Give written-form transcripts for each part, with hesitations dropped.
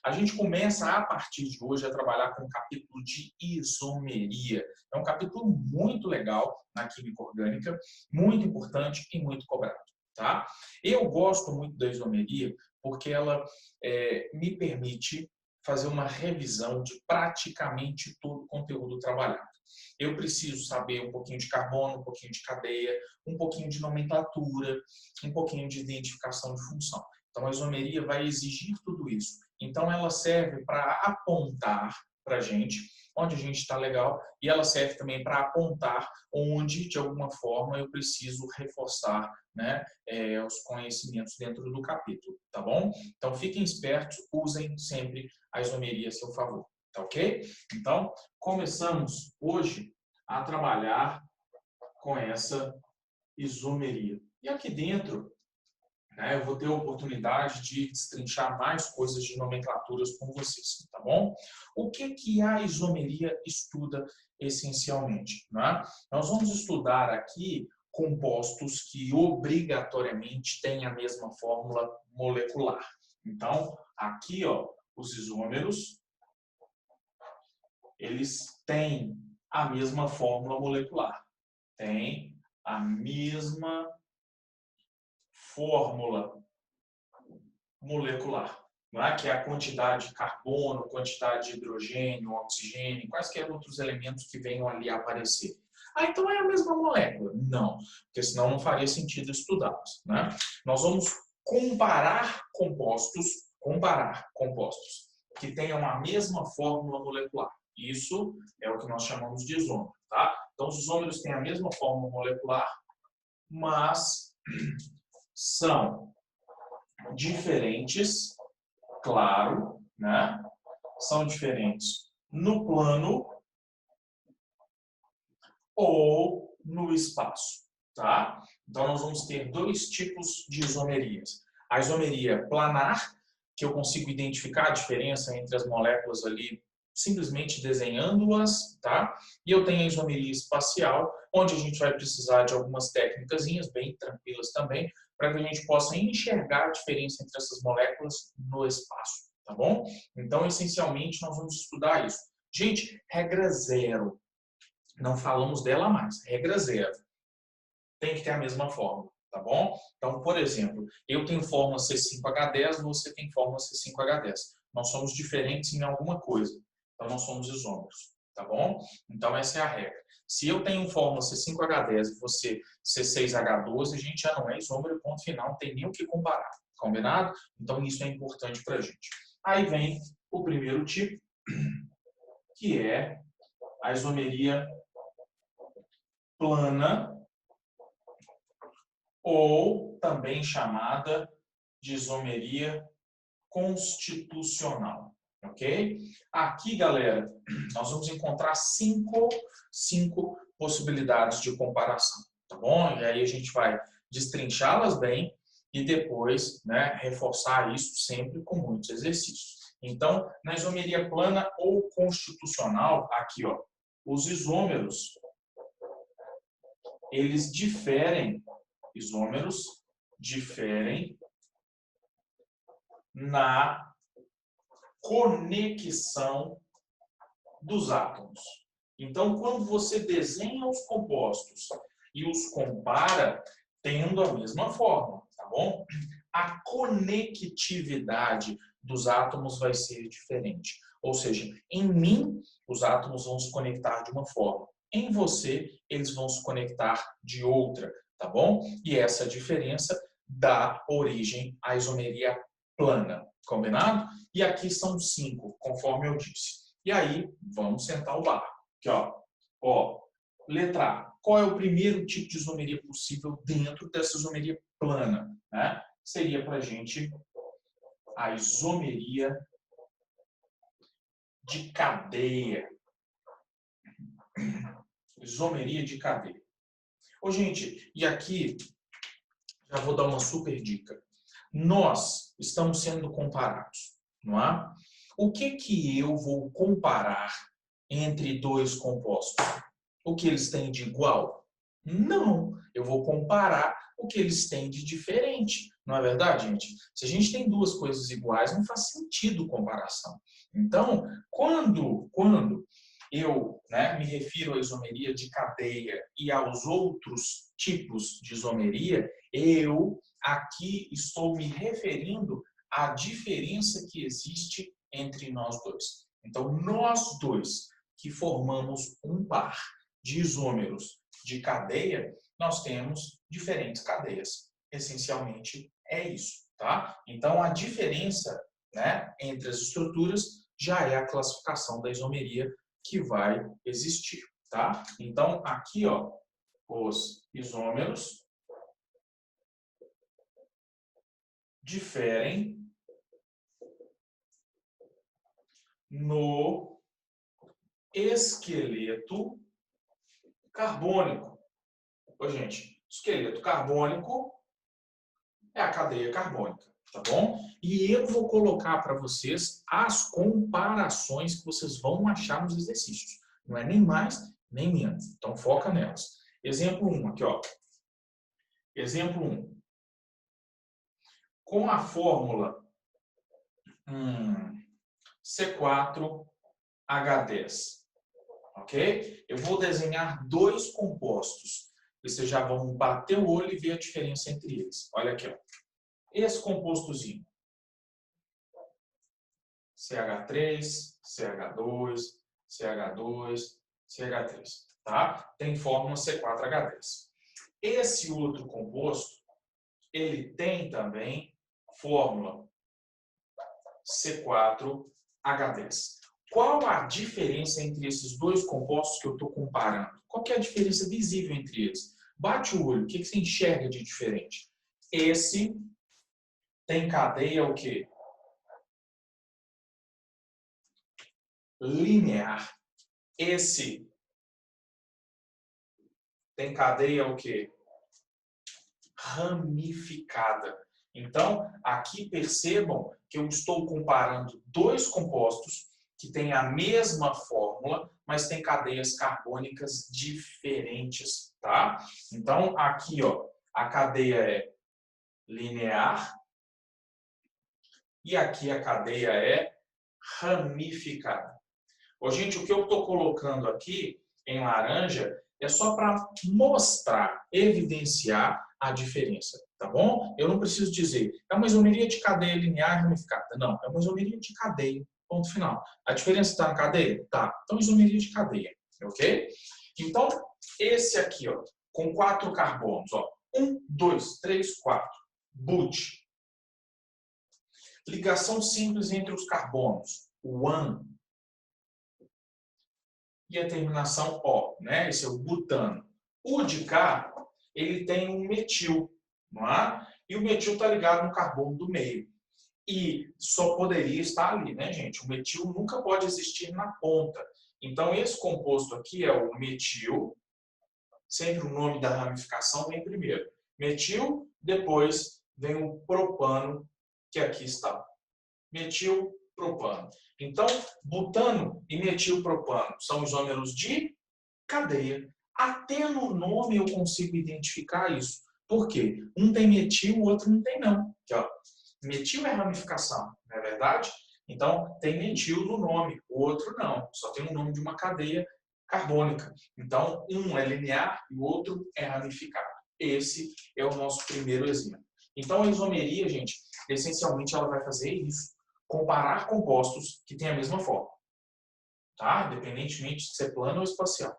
A gente começa, a partir de hoje, a trabalhar com o capítulo de isomeria. É um capítulo muito legal na química orgânica, muito importante e muito cobrado. Tá? Eu gosto muito da isomeria porque ela me permite fazer uma revisão de praticamente todo o conteúdo trabalhado. Eu preciso saber um pouquinho de carbono, um pouquinho de cadeia, um pouquinho de nomenclatura, um pouquinho de identificação de função. Então, a isomeria vai exigir tudo isso. Então, ela serve para apontar para a gente onde a gente está legal e ela serve também para apontar onde, de alguma forma, eu preciso reforçar, né, os conhecimentos dentro do capítulo, tá bom? Então, fiquem espertos, usem sempre a isomeria a seu favor, tá ok? Então, começamos hoje a trabalhar com essa isomeria. E aqui dentro, né, eu vou ter a oportunidade de destrinchar mais coisas de nomenclaturas com vocês, tá bom? O que a isomeria estuda essencialmente, né? Nós vamos estudar aqui compostos que obrigatoriamente têm a mesma fórmula molecular. Então, aqui, ó, os isômeros, eles têm a mesma fórmula molecular. Tem a mesma fórmula molecular, não é? Que é a quantidade de carbono, quantidade de hidrogênio, oxigênio, quaisquer outros elementos que venham ali a aparecer. Ah, então é a mesma molécula? Não, porque senão não faria sentido estudá-los, né? Nós vamos comparar compostos que tenham a mesma fórmula molecular. Isso é o que nós chamamos de isômero, tá? Então, os isômeros têm a mesma fórmula molecular, mas são diferentes, claro, né? São diferentes no plano ou no espaço, tá? Então, nós vamos ter dois tipos de isomerias. A isomeria planar, que eu consigo identificar a diferença entre as moléculas ali simplesmente desenhando-as, tá? E eu tenho a isomeria espacial, onde a gente vai precisar de algumas técnicas bem tranquilas também, para que a gente possa enxergar a diferença entre essas moléculas no espaço, tá bom? Então, essencialmente, nós vamos estudar isso. Gente, regra zero. Não falamos dela mais. Regra zero. Tem que ter a mesma fórmula, tá bom? Então, por exemplo, eu tenho fórmula C5H10, você tem fórmula C5H10. Nós somos diferentes em alguma coisa. Então, nós somos isômeros, tá bom? Então, essa é a regra. Se eu tenho fórmula C5H10 e você C6H12, a gente já não é isômero, ponto final, não tem nem o que comparar. Combinado? Então, isso é importante para a gente. Aí vem o primeiro tipo, que é a isomeria plana, ou também chamada de isomeria constitucional, ok? Aqui, galera, nós vamos encontrar cinco possibilidades de comparação, tá bom? E aí a gente vai destrinchá-las bem e depois, né, reforçar isso sempre com muitos exercícios. Então, na isomeria plana ou constitucional, aqui, ó, os isômeros, eles diferem na conexão dos átomos. Então, quando você desenha os compostos e os compara, tendo a mesma forma, tá bom? A conectividade dos átomos vai ser diferente. Ou seja, em mim, os átomos vão se conectar de uma forma. Em você, eles vão se conectar de outra, tá bom? E essa diferença dá origem à isomeria plana, combinado? E aqui são 5, conforme eu disse. E aí, vamos sentar o barco. Aqui, ó, letra A. Qual é o primeiro tipo de isomeria possível dentro dessa isomeria plana? Né? Seria para a gente a isomeria de cadeia. Isomeria de cadeia. Ô, gente, e aqui já vou dar uma super dica. Nós estamos sendo comparados, não é? O que eu vou comparar entre dois compostos? O que eles têm de igual? Não. Eu vou comparar o que eles têm de diferente. Não é verdade, gente? Se a gente tem duas coisas iguais, não faz sentido comparação. Então, quando eu, me refiro à isomeria de cadeia e aos outros tipos de isomeria, eu aqui estou me referindo à diferença que existe entre nós dois. Então, nós dois que formamos um par de isômeros de cadeia, nós temos diferentes cadeias. Essencialmente é isso, tá? Então, a diferença, entre as estruturas já é a classificação da isomeria que vai existir, tá? Então, aqui, ó, os isômeros diferem no esqueleto carbônico. Ô, gente, esqueleto carbônico é a cadeia carbônica, tá bom? E eu vou colocar para vocês as comparações que vocês vão achar nos exercícios. Não é nem mais, nem menos. Então, foca nelas. Exemplo 1 aqui, ó. Exemplo 1. Com a fórmula C4H10, ok? Eu vou desenhar dois compostos. Vocês já vão bater o olho e ver a diferença entre eles. Olha aqui, ó. Esse compostozinho, CH3, CH2, CH2, CH3, tá? Tem fórmula C4H10. Esse outro composto, ele tem também fórmula C4H10. Qual a diferença entre esses dois compostos que eu estou comparando? Qual que é a diferença visível entre eles? Bate o olho, o que você enxerga de diferente? Esse tem cadeia o quê? Linear. Esse tem cadeia o quê? Ramificada. Então, aqui percebam que eu estou comparando dois compostos que têm a mesma fórmula, mas têm cadeias carbônicas diferentes, tá? Então, aqui, ó, a cadeia é linear e aqui a cadeia é ramificada. Ô, gente, o que eu estou colocando aqui em laranja é só para mostrar, evidenciar a diferença, tá bom? Eu não preciso dizer, é uma isomeria de cadeia linear e ramificada. Não, é uma isomeria de cadeia, ponto final. A diferença está na cadeia? Tá. Então, isomeria de cadeia, ok? Então, esse aqui, ó, com 4 carbonos, ó, 1, 2, 3, 4, but. Ligação simples entre os carbonos, o AN, e a terminação O, né? Esse é o butano. O de cá, ele tem um metil, não é? E o metil está ligado no carbono do meio. E só poderia estar ali, né, gente? O metil nunca pode existir na ponta. Então, esse composto aqui é o metil, sempre o nome da ramificação vem primeiro. Metil, depois vem o propano, que aqui está. Metil, propano. Então, butano e metilpropano são isômeros de cadeia. Até no nome eu consigo identificar isso. Por quê? Um tem metil, o outro não tem não. Aqui, ó. Metil é ramificação, não é verdade? Então, tem metil no nome, o outro não. Só tem o nome de uma cadeia carbônica. Então, um é linear e o outro é ramificado. Esse é o nosso primeiro exemplo. Então, a isomeria, gente, essencialmente ela vai fazer isso. Comparar compostos que têm a mesma forma, tá? Independentemente de ser plano ou espacial.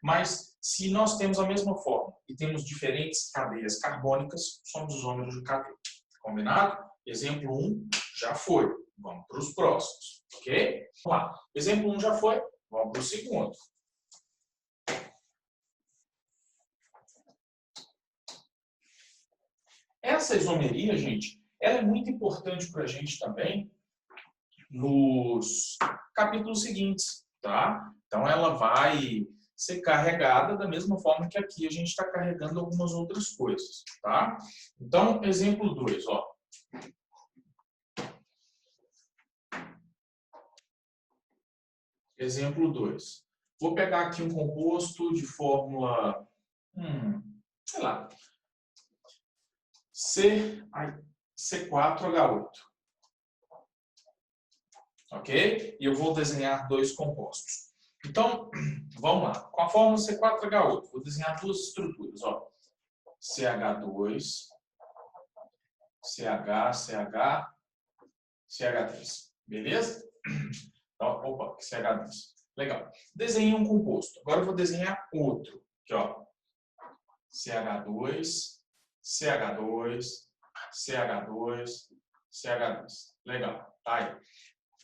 Mas, se nós temos a mesma forma e temos diferentes cadeias carbônicas, somos isômeros de cadeia. Combinado? Exemplo 1 já foi. Vamos para os próximos, ok? Vamos lá. Exemplo 1 já foi. Vamos para o segundo. Essa isomeria, gente, ela é muito importante para a gente também nos capítulos seguintes, tá? Então, ela vai ser carregada da mesma forma que aqui a gente está carregando algumas outras coisas, tá? Então, exemplo 2, ó. Exemplo 2. Vou pegar aqui um composto de fórmula, sei lá, C4H8. Ok? E eu vou desenhar dois compostos. Então, vamos lá. Com a fórmula C4H8, vou desenhar duas estruturas. Ó. CH2, CH, CH, CH3. Beleza? Então, opa, CH2. Legal. Desenhei um composto. Agora eu vou desenhar outro. Aqui, ó. CH2, CH2, CH2, CH2. Legal. Tá aí.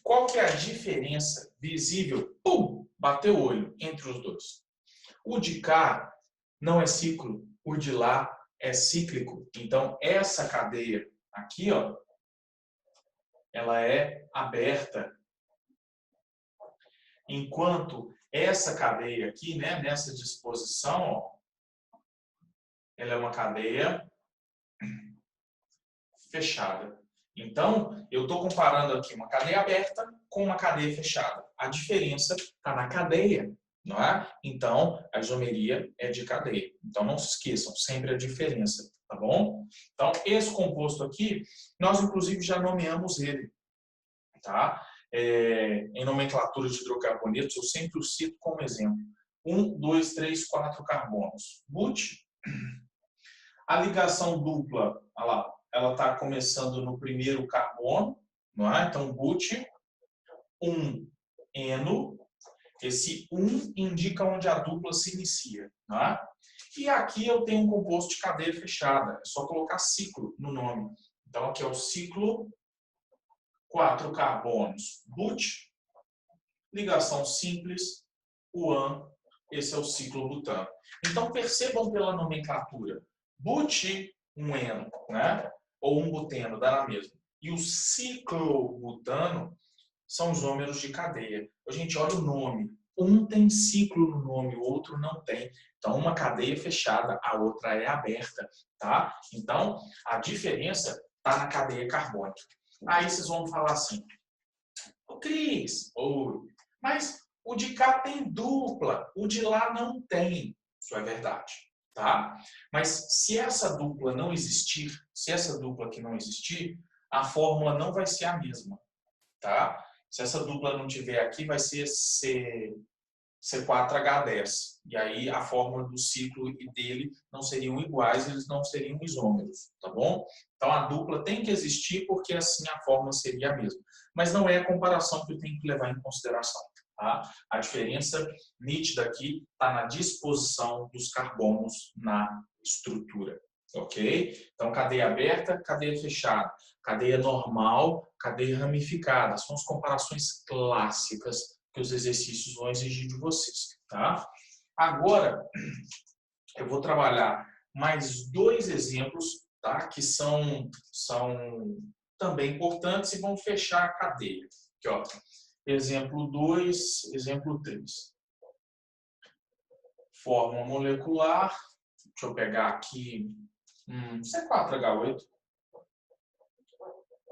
Qual que é a diferença visível? Pum! Bateu o olho entre os dois. O de cá não é ciclo, o de lá é cíclico. Então, essa cadeia aqui, ó, ela é aberta. Enquanto essa cadeia aqui, né, nessa disposição, ó, ela é uma cadeia fechada. Então, eu estou comparando aqui uma cadeia aberta com uma cadeia fechada. A diferença está na cadeia, não é? Então, a isomeria é de cadeia. Então, não se esqueçam, sempre a diferença, tá bom? Então, esse composto aqui, nós inclusive já nomeamos ele, tá? Em nomenclatura de hidrocarbonetos, eu sempre o cito como exemplo. 1, 2, 3, 4 carbonos. But, a ligação dupla, olha lá, ela está começando no primeiro carbono, não é? Então, but, 1-eno, esse 1 indica onde a dupla se inicia, não é? E aqui eu tenho um composto de cadeia fechada, é só colocar ciclo no nome. Então, aqui é o ciclo 4 carbonos, but, ligação simples, UAN, esse é o ciclo butano. Então, percebam pela nomenclatura, but, um eno, né? Ou um buteno, dá na mesma. E o ciclobutano são isômeros de cadeia. Gente, olha o nome. Um tem ciclo no nome, o outro não tem. Então, uma cadeia é fechada, a outra é aberta, tá? Então, a diferença está na cadeia carbônica. Aí vocês vão falar assim, ô Cris, mas o de cá tem dupla, o de lá não tem. Isso é verdade, tá? Mas se essa dupla não existir, se essa dupla aqui não existir, a fórmula não vai ser a mesma, tá? Se essa dupla não tiver aqui, vai ser C4H10. E aí a fórmula do ciclo e dele não seriam iguais, eles não seriam isômeros, tá bom? Então a dupla tem que existir porque assim a fórmula seria a mesma. Mas não é a comparação que eu tenho que levar em consideração. Tá? A diferença nítida aqui está na disposição dos carbonos na estrutura. Ok? Então, cadeia aberta, cadeia fechada. Cadeia normal, cadeia ramificada. São as comparações clássicas que os exercícios vão exigir de vocês. Tá? Agora, eu vou trabalhar mais dois exemplos, tá? Que são também importantes e vão fechar a cadeia. Aqui, ó. Exemplo 2, exemplo 3. Fórmula molecular. Deixa eu pegar aqui C4H8.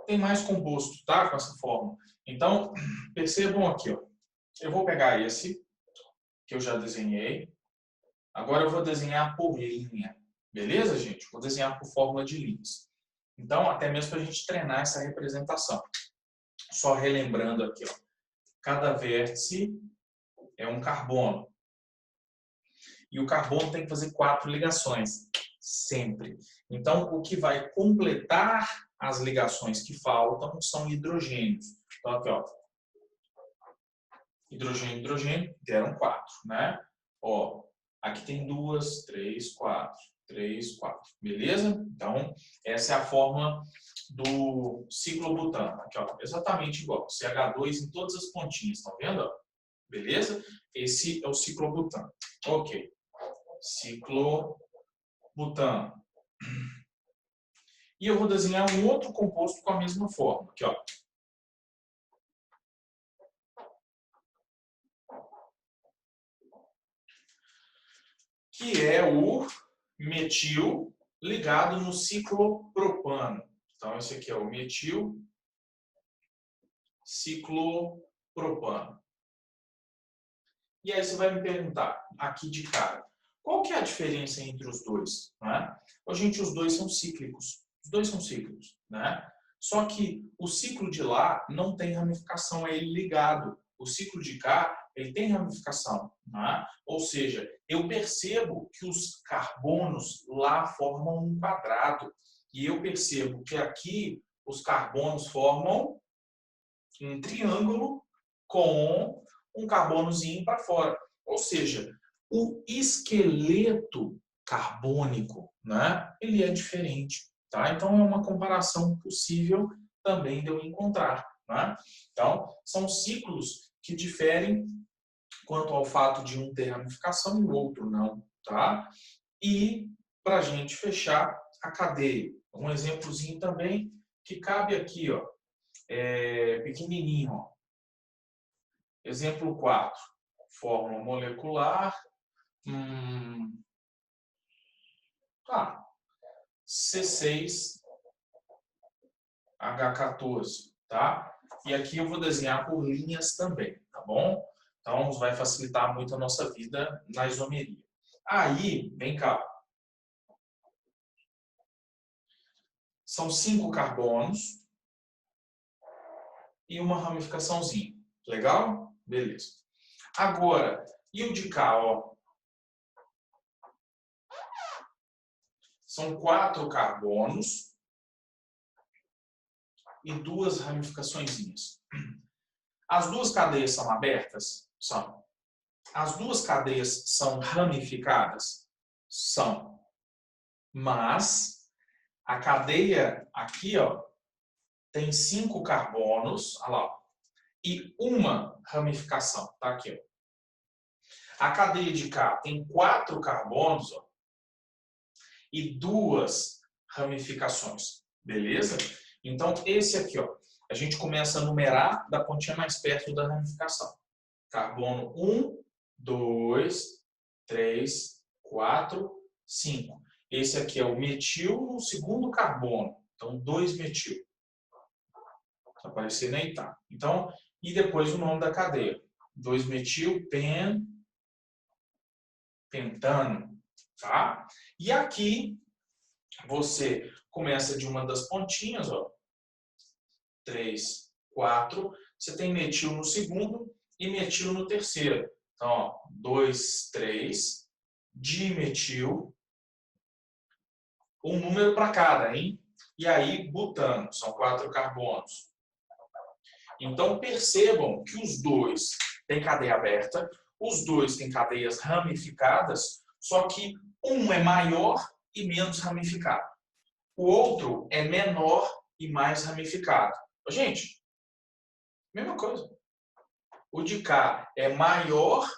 Tem mais composto, tá? Com essa fórmula. Então, percebam aqui, ó. Eu vou pegar esse, que eu já desenhei. Agora eu vou desenhar por linha. Beleza, gente? Vou desenhar por fórmula de linhas. Então, até mesmo para a gente treinar essa representação. Só relembrando aqui, ó. Cada vértice é um carbono. E o carbono tem que fazer 4 ligações, sempre. Então, o que vai completar as ligações que faltam são hidrogênios. Então, aqui, ó. Hidrogênio, hidrogênio, deram 4, né? Ó, aqui tem 2, 3, 4. 3, 4. Beleza? Então, essa é a fórmula do ciclobutano. Aqui, ó, exatamente igual. CH2 em todas as pontinhas, estão vendo? Beleza? Esse é o ciclobutano. Ok. Ciclobutano. E eu vou desenhar um outro composto com a mesma forma. Aqui, ó. Que é o metil ligado no ciclopropano. Então, esse aqui é o metil ciclopropano. E aí você vai me perguntar, aqui de cara, qual que é a diferença entre os dois? Não é? Gente, os dois são cíclicos. Os dois são cíclicos, né? Só que o ciclo de lá não tem ramificação, é ele ligado. O ciclo de cá, ele tem ramificação, né? Ou seja, eu percebo que os carbonos lá formam um quadrado e eu percebo que aqui os carbonos formam um triângulo com um carbonozinho para fora. Ou seja, o esqueleto carbônico, né, ele é diferente. Tá? Então, é uma comparação possível também de eu encontrar. Né? Então, são ciclos que diferem quanto ao fato de um ter ramificação e o outro não. Tá? E, para a gente fechar, a cadeia. Um exemplozinho também que cabe aqui, ó, pequenininho. Ó. Exemplo 4. Fórmula molecular. C6H14, tá? E aqui eu vou desenhar por linhas também, tá bom? Então, vai facilitar muito a nossa vida na isomeria. Aí, vem cá. São 5 carbonos e uma ramificaçãozinha. Legal? Beleza. Agora, e o de cá, ó? São 4 carbonos e 2 ramificaçõezinhas. As duas cadeias são abertas? São. As duas cadeias são ramificadas? São. Mas a cadeia aqui, ó, tem 5 carbonos, olha lá, e uma ramificação, tá aqui, ó. A cadeia de cá tem 4 carbonos, ó, e 2 ramificações, beleza? Então, esse aqui, ó, a gente começa a numerar da pontinha mais perto da ramificação. Carbono 1, 2, 3, 4, 5. Esse aqui é o metil no segundo carbono. Então, 2-metil. Está aparecendo aí, tá. Então, e depois o nome da cadeia. 2-metil, pentano. Tá? E aqui, você começa de uma das pontinhas, ó. 3, 4. Você tem metil no segundo e metil no terceiro. Então, ó, 2, 3, dimetil, um número para cada, hein? E aí, butano, são 4 carbonos. Então, percebam que os dois têm cadeia aberta, os dois têm cadeias ramificadas, só que um é maior e menos ramificado. O outro é menor e mais ramificado. Gente, mesma coisa. O de cá é maior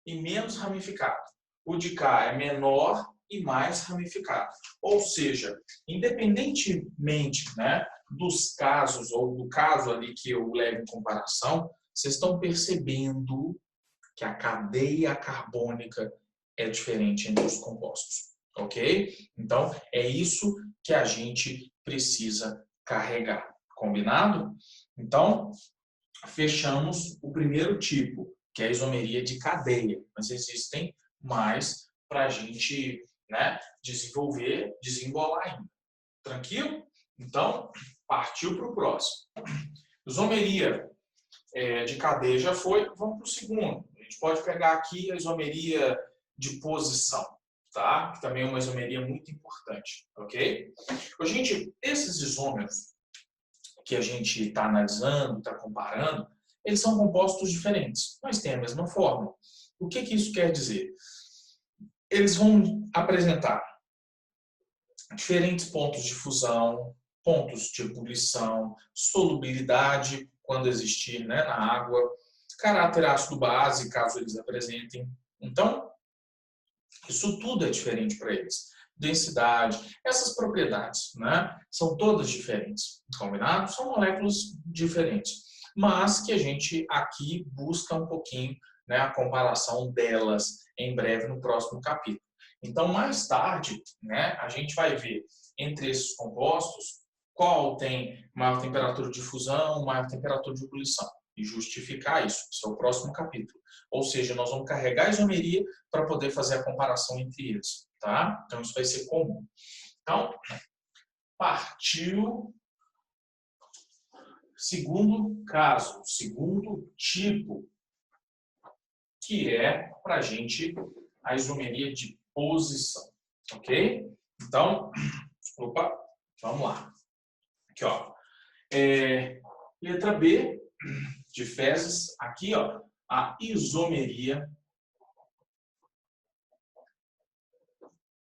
e menos ramificado. O de cá é menor e mais ramificado. Ou seja, independentemente, né, dos casos, ou do caso ali que eu levo em comparação, vocês estão percebendo que a cadeia carbônica é diferente entre os compostos. Ok? Então, é isso que a gente precisa carregar. Combinado? Então, fechamos o primeiro tipo, que é a isomeria de cadeia. Mas existem mais para a gente, né, desenvolver, desembolar ainda. Tranquilo? Então, partiu para o próximo. Isomeria de cadeia já foi, vamos para o segundo. A gente pode pegar aqui a isomeria de posição, tá? Que também é uma isomeria muito importante, ok? Gente, esses isômeros que a gente está analisando, está comparando, eles são compostos diferentes, mas têm a mesma fórmula. O que isso quer dizer? Eles vão apresentar diferentes pontos de fusão, pontos de ebulição, solubilidade, quando existir, né, na água, caráter ácido-base, caso eles apresentem. Então, isso tudo é diferente para eles. Densidade, essas propriedades, né, são todas diferentes. Combinado? São moléculas diferentes, mas que a gente aqui busca um pouquinho, né, a comparação delas em breve no próximo capítulo. Então, mais tarde, né, a gente vai ver entre esses compostos qual tem maior temperatura de fusão, maior temperatura de ebulição e justificar isso. Esse é o próximo capítulo. Ou seja, nós vamos carregar a isomeria para poder fazer a comparação entre eles, tá? Então, isso vai ser comum. Então, partiu, segundo caso, segundo tipo, que é para a gente a isomeria de posição, ok? Então, opa, vamos lá. Aqui, ó. Letra B, de fezes, aqui, ó, a isomeria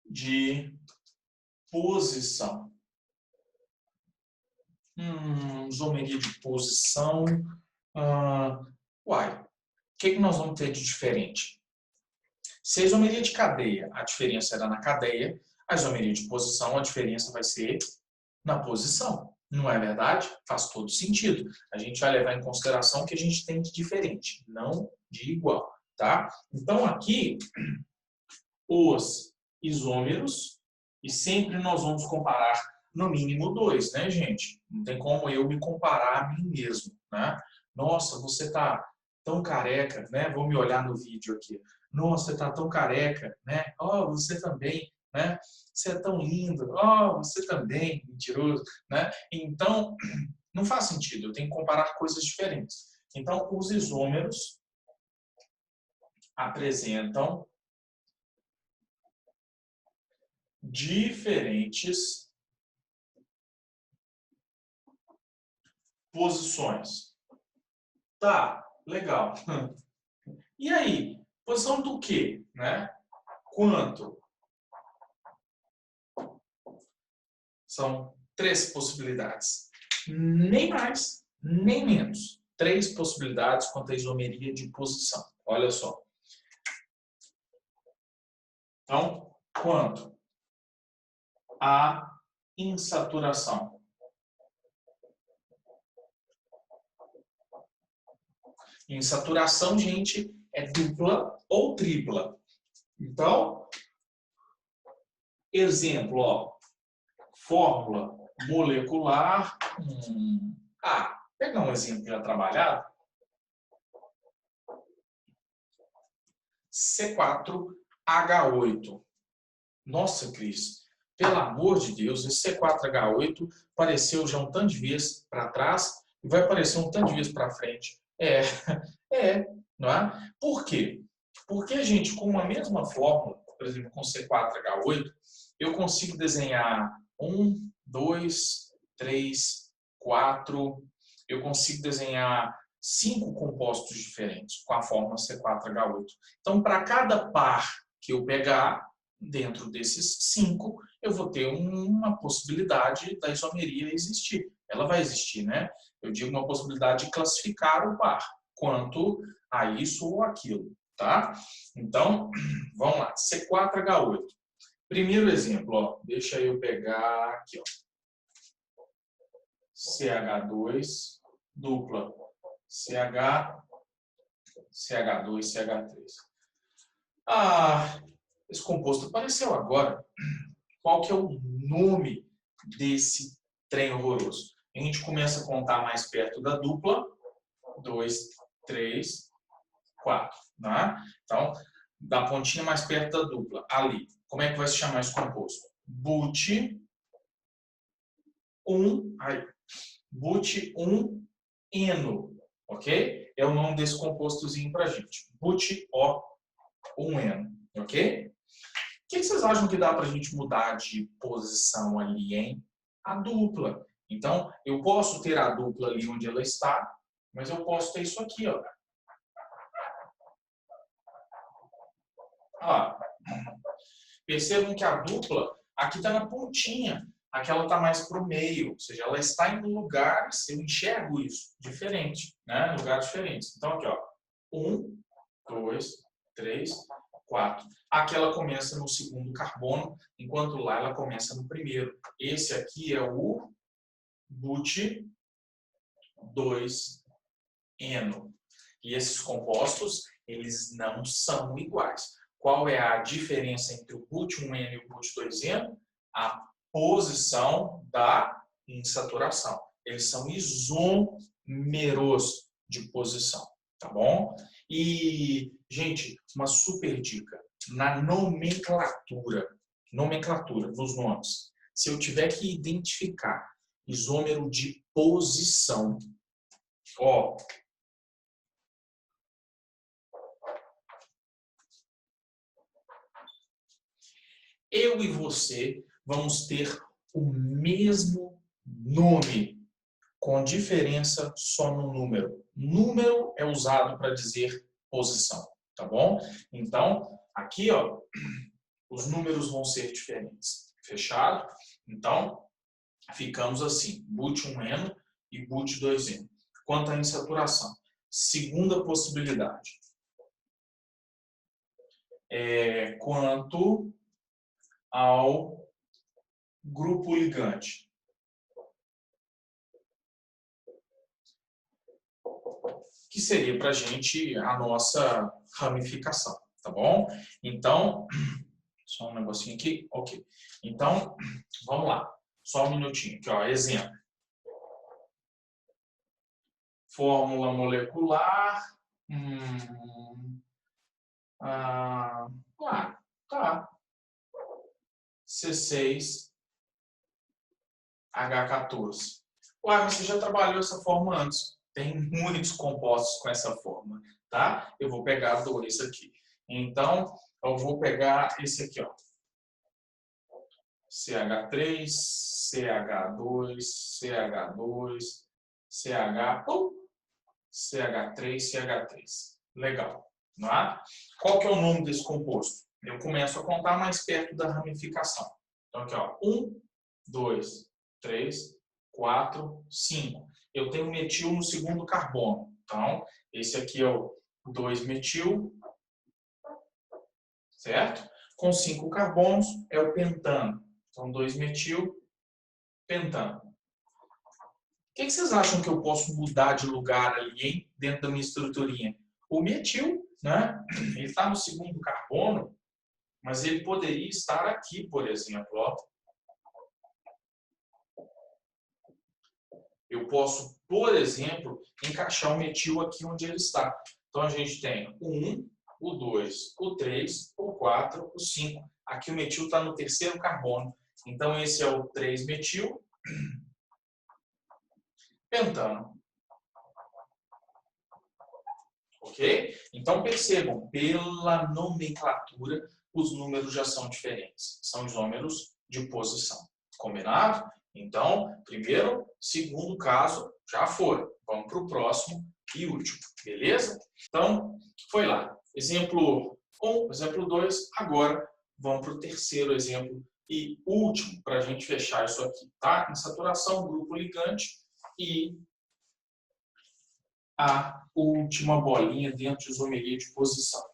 de posição. Isomeria de posição. Uai, o que nós vamos ter de diferente? Se a isomeria de cadeia, a diferença era na cadeia, a isomeria de posição, a diferença vai ser na posição. Não é verdade? Faz todo sentido. A gente vai levar em consideração o que a gente tem de diferente, não de igual, tá? Então, aqui, os isômeros, e sempre nós vamos comparar no mínimo 2, né, gente? Não tem como eu me comparar a mim mesmo, né? Nossa, você tá tão careca, né? Vou me olhar no vídeo aqui. Nossa, você tá tão careca, né? Oh, você também, né? Você é tão lindo. Oh, você também, mentiroso, né? Então, não faz sentido. Eu tenho que comparar coisas diferentes. Então, os isômeros apresentam diferentes posições. Tá, legal. E aí, posição do quê, né? Quanto? São 3 possibilidades. Nem mais, nem menos. 3 possibilidades quanto à isomeria de posição. Olha só. Então, quanto à insaturação. Insaturação, gente, é dupla ou tripla. Então, exemplo, ó, fórmula molecular. Pegar um exemplo já trabalhado. C4H8. Nossa, Cris, pelo amor de Deus, esse C4H8 apareceu já um tanto de vezes para trás e vai aparecer um tanto de vezes para frente. Não é? Por quê? Porque a gente, com uma mesma fórmula, por exemplo, com C4H8, eu consigo desenhar 1, 2, 3, 4, eu consigo desenhar 5 compostos diferentes com a fórmula C4H8. Então, para cada par que eu pegar, dentro desses 5, eu vou ter uma possibilidade da isomeria existir. Ela vai existir, né? Eu digo uma possibilidade de classificar o par, quanto a isso ou aquilo, tá? Então, vamos lá, C4H8. Primeiro exemplo, ó, deixa eu pegar aqui, ó. CH2, dupla, CH, CH2, CH3. Esse composto apareceu agora. Qual que é o nome desse trem horroroso? A gente começa a contar mais perto da dupla. 2, 3, 4. Né? Então, da pontinha mais perto da dupla. Ali. Como é que vai se chamar esse composto? But1-eno. Ok? É o nome desse compostozinho para a gente. But-O-1-eno. Ok? O que vocês acham que dá para a gente mudar de posição ali, hein? A dupla. Então, eu posso ter a dupla ali onde ela está, mas eu posso ter isso aqui, ó. Percebam que a dupla aqui está na pontinha, aquela está mais para o meio, ou seja, ela está em lugares, eu enxergo isso, diferente, né? Lugares diferentes. Então, aqui, ó, 1, 2, 3, 4. Aqui ela começa no segundo carbono, enquanto lá ela começa no primeiro. Esse aqui é o but2-eno. E esses compostos, eles não são iguais. Qual é a diferença entre o but1-eno e o but2-eno? A posição da insaturação. Eles são isômeros de posição, tá bom? E, gente, uma super dica. Na nomenclatura, nos nomes, se eu tiver que identificar isômero de posição, ó, eu e você vamos ter o mesmo nome, com diferença só no número. Número é usado para dizer posição, tá bom? Então, aqui, ó, os números vão ser diferentes. Fechado? Então, ficamos assim, boot 1N e boot 2N. Quanto à insaturação, segunda possibilidade. Quanto ao grupo ligante. Que seria para a gente a nossa ramificação, tá bom? Então, só um negocinho aqui, ok. Então, vamos lá, só um minutinho aqui, ó, exemplo. Fórmula molecular, tá. C6H14. Uai, mas você já trabalhou essa fórmula antes. Tem muitos compostos com essa fórmula, tá? Eu vou pegar dois aqui. Então, eu vou pegar esse aqui, ó. CH3, CH2, CH2, CH3, CH3. Legal, não é? Qual que é o nome desse composto? Eu começo a contar mais perto da ramificação. Então, aqui, ó. 1, 2, 3, 4, 5. Eu tenho metil no segundo carbono. Então, esse aqui é o 2-metil, certo? Com 5 carbonos é o pentano. Então, 2-metil, pentano. O que vocês acham que eu posso mudar de lugar ali, hein? Dentro da minha estruturinha? O metil, né? Ele está no segundo carbono, mas ele poderia estar aqui, por exemplo, ó. Eu posso, por exemplo, encaixar o metil aqui onde ele está. Então, a gente tem o 1, o 2, o 3, o 4, o 5. Aqui o metil está no terceiro carbono. Então, esse é o 3-metil pentano. Ok? Então, percebam, pela nomenclatura, os números já são diferentes. São isômeros de posição. Combinado? Então, primeiro, segundo caso, já foi. Vamos para o próximo e último. Beleza? Então, foi lá. Exemplo 1, exemplo 2. Agora, vamos para o terceiro exemplo e último, para a gente fechar isso aqui. Tá? Insaturação, grupo ligante e a última bolinha dentro de isomeria de posição.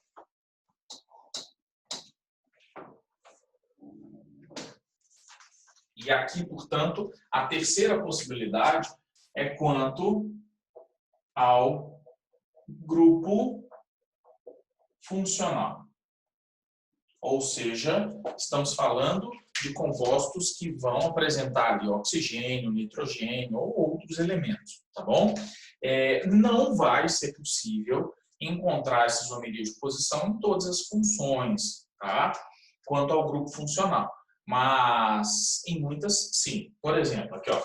E aqui, portanto, a terceira possibilidade é quanto ao grupo funcional. Ou seja, estamos falando de compostos que vão apresentar ali oxigênio, nitrogênio ou outros elementos, tá bom? Não vai ser possível encontrar essa isomeria de posição em todas as funções, tá? Quanto ao grupo funcional. Mas em muitas, sim. Por exemplo, aqui, ó.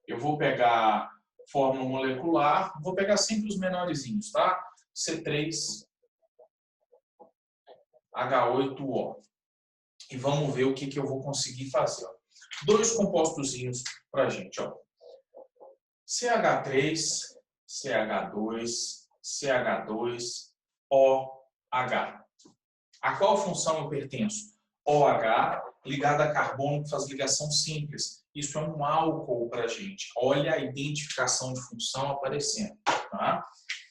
Eu vou pegar fórmula molecular, vou pegar sempre os menorzinhos, tá? C3H8O. E vamos ver o que eu vou conseguir fazer. Ó. Dois compostozinhos para a gente. Ó. CH3, CH2, CH2, OH. A qual função eu pertenço? OH ligado a carbono que faz ligação simples. Isso é um álcool para a gente. Olha a identificação de função aparecendo. Tá?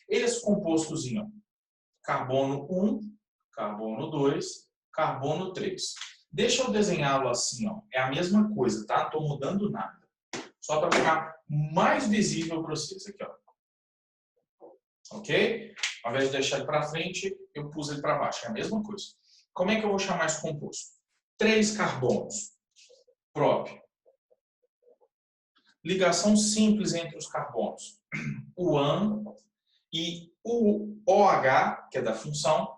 Esse compostozinho, carbono 1, carbono 2, carbono 3. Deixa eu desenhá-lo assim, ó. É a mesma coisa, tá? Não estou mudando nada. Só para ficar mais visível para vocês aqui, ó. Ok? Ao invés de deixar ele para frente, eu pus ele para baixo. É a mesma coisa. Como é que eu vou chamar esse composto? 3 carbonos. Próprio. Ligação simples entre os carbonos. O AN e o OH, que é da função,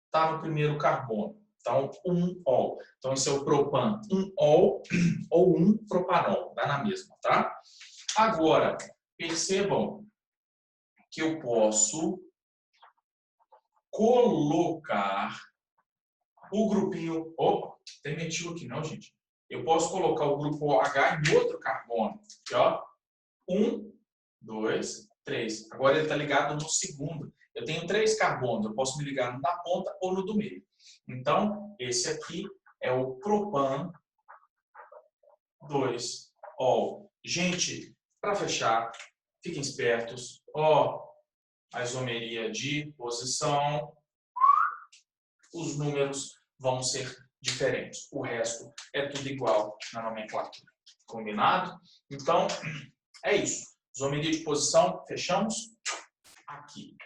está no primeiro carbono. Então, 1-ol. Então, esse é o propan 1-ol ou 1-propanol. Dá na mesma, tá? Agora, percebam que eu posso colocar o grupinho... Opa, tem metil aqui não, gente. Eu posso colocar o grupo OH em outro carbono. Aqui, ó. 1, 2, 3. Agora ele está ligado no segundo. Eu tenho 3 carbonos. Eu posso me ligar no da ponta ou no do meio. Então, esse aqui é o propan 2-ol. Gente, para fechar, fiquem espertos. Ó, a isomeria de posição. Os números vão ser diferentes. O resto é tudo igual na nomenclatura. Combinado? Então, é isso. Isomeria de posição, fechamos aqui.